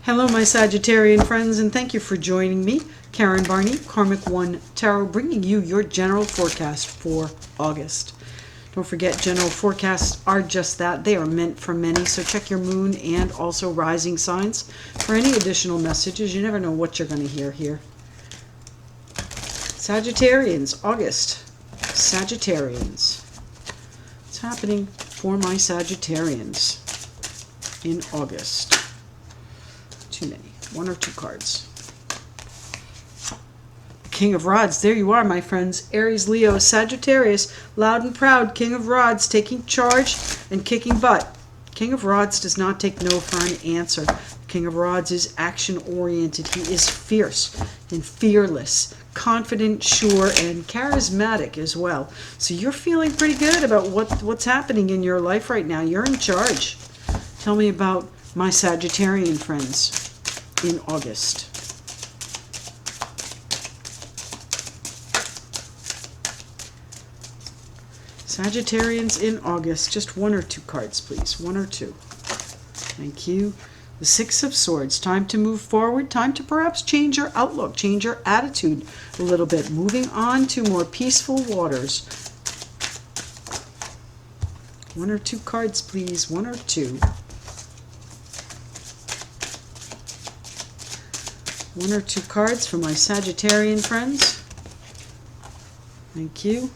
Hello, my Sagittarian friends, and thank you for joining me. Karen Barney, Karmic One Tarot, bringing you your general forecast for August. Don't forget, general forecasts are just that. They are meant for many, so check your moon and also rising signs for any additional messages. You never know what you're going to hear here. Sagittarians, August. Sagittarians. What's happening for my Sagittarians in August? Too many. One or two cards. King of Rods. There you are, my friends. Aries, Leo, Sagittarius. Loud and proud. King of Rods taking charge and kicking butt. King of Rods does not take no for an answer. King of Rods is action-oriented. He is fierce and fearless, confident, sure, and charismatic as well. So you're feeling pretty good about what's happening in your life right now. You're in charge. Tell me about my Sagittarian friends in August. Sagittarians in August. Just one or two cards, please. One or two. Thank you. The Six of Swords. Time to move forward. Time to perhaps change your outlook, change your attitude a little bit. Moving on to more peaceful waters. One or two cards, please. One or two. One or two cards for my Sagittarian friends. Thank you.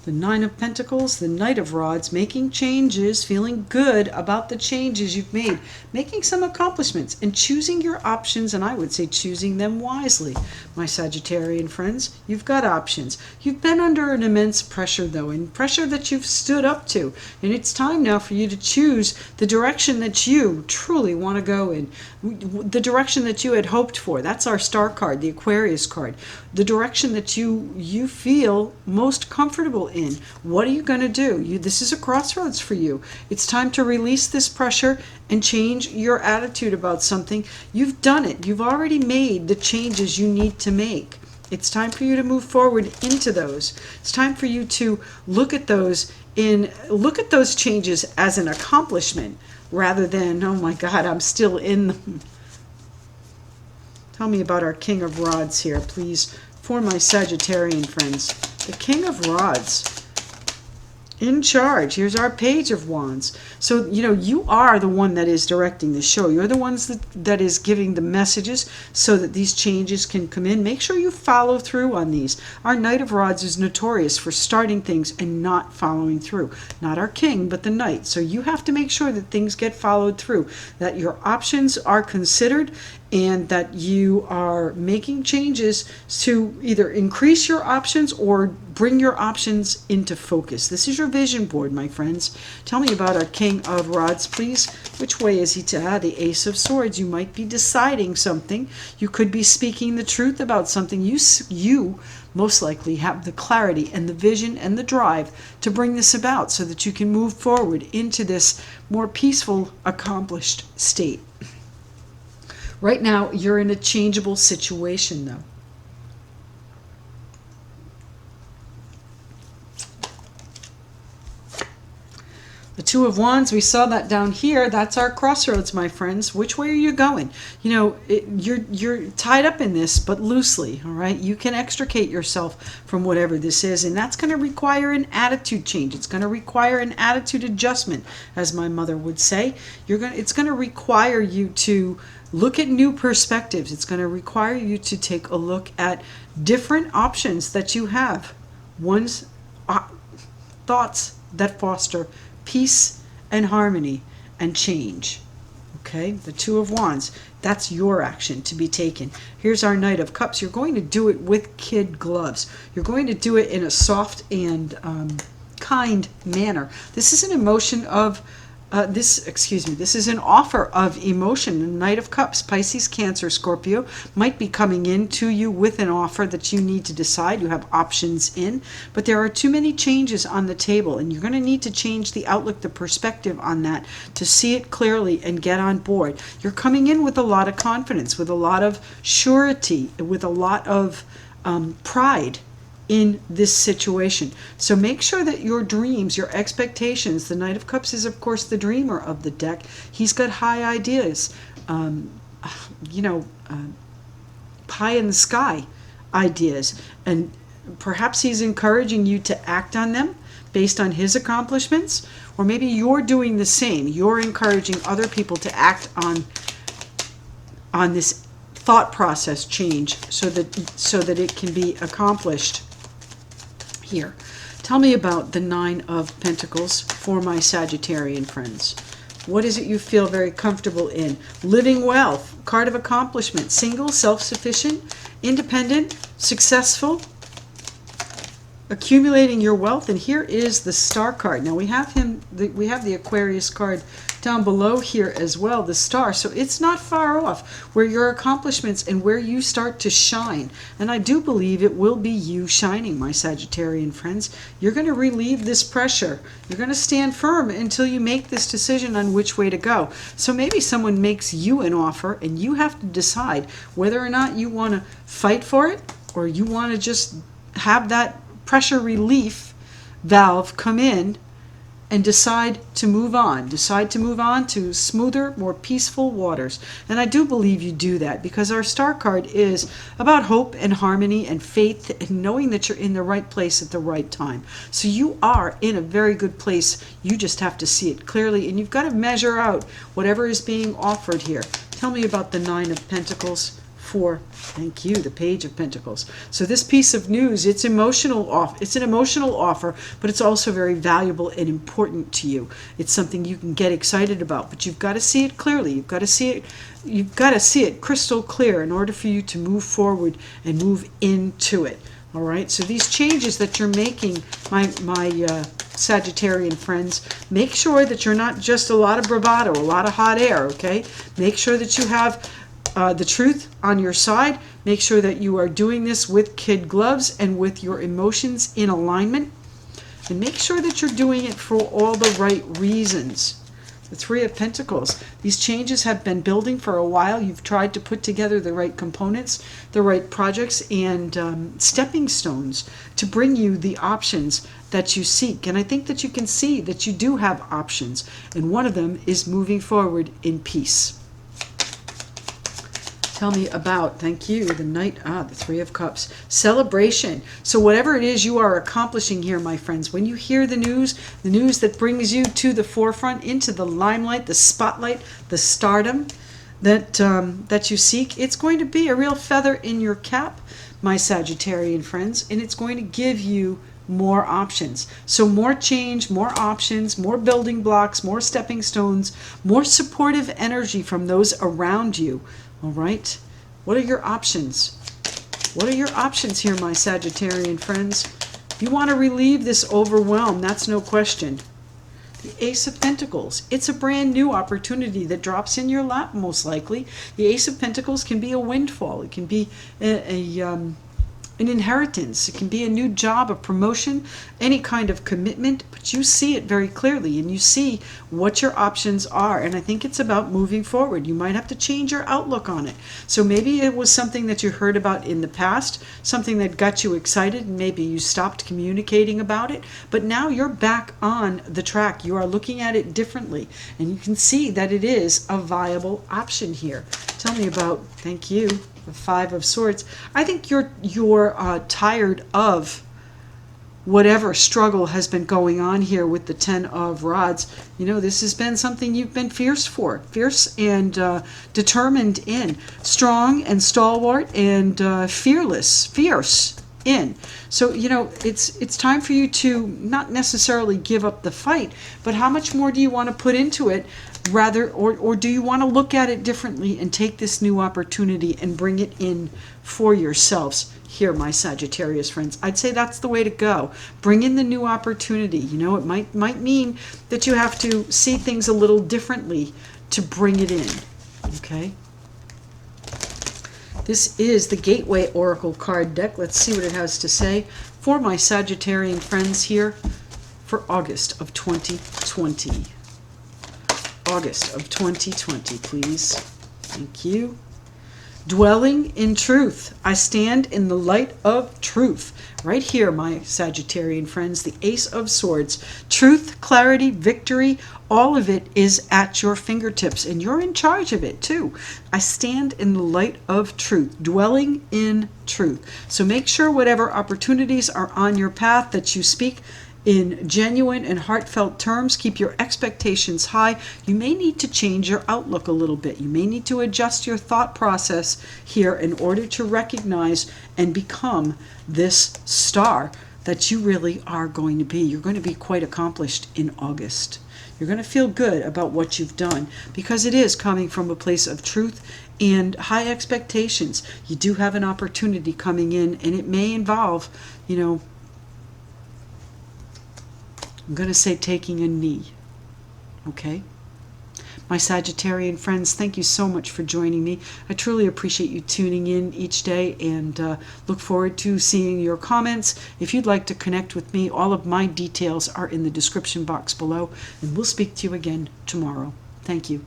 The Nine of Pentacles, the Knight of Rods, making changes, feeling good about the changes you've made, making some accomplishments, and choosing your options, and I would say choosing them wisely. My Sagittarian friends, you've got options. You've been under an immense pressure, though, and pressure that you've stood up to, and it's time now for you to choose the direction that you truly want to go in, the direction that you had hoped for. That's our star card, the Aquarius card, the direction that you feel most comfortable in. What are you going to do? This is a crossroads for you. It's time to release this pressure and change your attitude about something. You've done it. You've already made the changes you need to make. It's time for you to move forward into those. It's time for you to look at those changes as an accomplishment rather than, oh my God, I'm still in them. Tell me about our King of Rods here, please, for my Sagittarian friends. The King of Rods in charge. Here's our Page of Wands. So, you are the one that is directing the show. You're the ones that is giving the messages so that these changes can come in. Make sure you follow through on these. Our Knight of Rods is notorious for starting things and not following through. Not our king, but the knight. So you have to make sure that things get followed through, that your options are considered, and that you are making changes to either increase your options or bring your options into focus. This is your vision board, my friends. Tell me about our King of Rods, please. Which way is he to? The Ace of Swords. You might be deciding something. You could be speaking the truth about something. You most likely have the clarity and the vision and the drive to bring this about so that you can move forward into this more peaceful, accomplished state. Right now, you're in a changeable situation, though. The Two of Wands, we saw that down here. That's our crossroads, my friends. Which way are you going? You're tied up in this, but loosely, all right? You can extricate yourself from whatever this is, and that's going to require an attitude change. It's going to require an attitude adjustment, as my mother would say. It's going to require you to look at new perspectives. It's going to require you to take a look at different options that you have. One's thoughts that foster peace and harmony and change. Okay, the Two of Wands, that's your action to be taken. Here's our Knight of Cups. You're going to do it with kid gloves. You're going to do it in a soft and kind manner. This is an emotion of this is an offer of emotion. The Knight of Cups, Pisces, Cancer, Scorpio, might be coming in to you with an offer that you need to decide. You have options in, but there are too many changes on the table, and you're going to need to change the outlook, the perspective on that to see it clearly and get on board. You're coming in with a lot of confidence, with a lot of surety, with a lot of pride in this situation. So make sure that your dreams, your expectations, the Knight of Cups is, of course, the dreamer of the deck. He's got high ideas, pie in the sky ideas. And perhaps he's encouraging you to act on them based on his accomplishments. Or maybe you're doing the same. You're encouraging other people to act on this thought process change so that it can be accomplished here. Tell me about the Nine of Pentacles for my Sagittarian friends. What is it you feel very comfortable in? Living well, card of accomplishment, single, self-sufficient, independent, successful, accumulating your wealth. And here is the Star card. Now we have the Aquarius card down below here as well, the Star. So it's not far off where your accomplishments and where you start to shine. And I do believe it will be you shining, my Sagittarian friends. You're going to relieve this pressure. You're going to stand firm until you make this decision on which way to go. So maybe someone makes you an offer and you have to decide whether or not you want to fight for it or you want to just have that pressure relief valve come in and decide to move on to smoother, more peaceful waters. And I do believe you do that because our Star card is about hope and harmony and faith and knowing that you're in the right place at the right time. So you are in a very good place. You just have to see it clearly and you've got to measure out whatever is being offered here. Tell me about the Nine of Pentacles. Thank you, the Page of Pentacles. So this piece of news, it's an emotional offer, but it's also very valuable and important to you. It's something you can get excited about, but you've got to see it clearly. You've got to see it crystal clear in order for you to move forward and move into it. All right, so these changes that you're making, my Sagittarian friends, make sure that you're not just a lot of bravado, a lot of hot air, okay? Make sure that you have the truth on your side. Make sure that you are doing this with kid gloves and with your emotions in alignment. And make sure that you're doing it for all the right reasons. The Three of Pentacles. These changes have been building for a while. You've tried to put together the right components, the right projects, and stepping stones to bring you the options that you seek. And I think that you can see that you do have options. And one of them is moving forward in peace. Tell me about, thank you, the Knight, the Three of Cups. Celebration. So whatever it is you are accomplishing here, my friends, when you hear the news that brings you to the forefront, into the limelight, the spotlight, the stardom that you seek, it's going to be a real feather in your cap, my Sagittarian friends, and it's going to give you more options. So more change, more options, more building blocks, more stepping stones, more supportive energy from those around you. All right, what are your options? What are your options here, my Sagittarian friends? You want to relieve this overwhelm, that's no question. The Ace of Pentacles. It's a brand new opportunity that drops in your lap, most likely. The Ace of Pentacles can be a windfall. It can be an inheritance. It can be a new job, a promotion, any kind of commitment, but you see it very clearly and you see what your options are. And I think it's about moving forward. You might have to change your outlook on it. So maybe it was something that you heard about in the past, something that got you excited, and maybe you stopped communicating about it, but now you're back on the track. You are looking at it differently, and you can see that it is a viable option here. Tell me about, thank you, the Five of Swords. I think you're tired of whatever struggle has been going on here with the Ten of Rods. You know, this has been something you've been fierce and determined in, strong and stalwart and fierce in. So, you know, it's time for you to not necessarily give up the fight, but how much more do you want to put into it? Rather, or do you want to look at it differently and take this new opportunity and bring it in for yourselves here, my Sagittarius friends? I'd say that's the way to go. Bring in the new opportunity. You know, it might mean that you have to see things a little differently to bring it in. Okay? This is the Gateway Oracle card deck. Let's see what it has to say for my Sagittarian friends here for August of 2020. August of 2020, please. Thank you. Dwelling in truth. I stand in the light of truth. Right here, my Sagittarian friends, the Ace of Swords. Truth, clarity, victory, all of it is at your fingertips, and you're in charge of it too. I stand in the light of truth, dwelling in truth. So make sure whatever opportunities are on your path that you speak in genuine and heartfelt terms. Keep your expectations high. You may need to change your outlook a little bit. You may need to adjust your thought process here in order to recognize and become this star that you really are going to be. You're going to be quite accomplished in August. You're going to feel good about what you've done because it is coming from a place of truth and high expectations. You do have an opportunity coming in, and it may involve, I'm going to say taking a knee, okay? My Sagittarian friends, thank you so much for joining me. I truly appreciate you tuning in each day, and look forward to seeing your comments. If you'd like to connect with me, all of my details are in the description box below, and we'll speak to you again tomorrow. Thank you.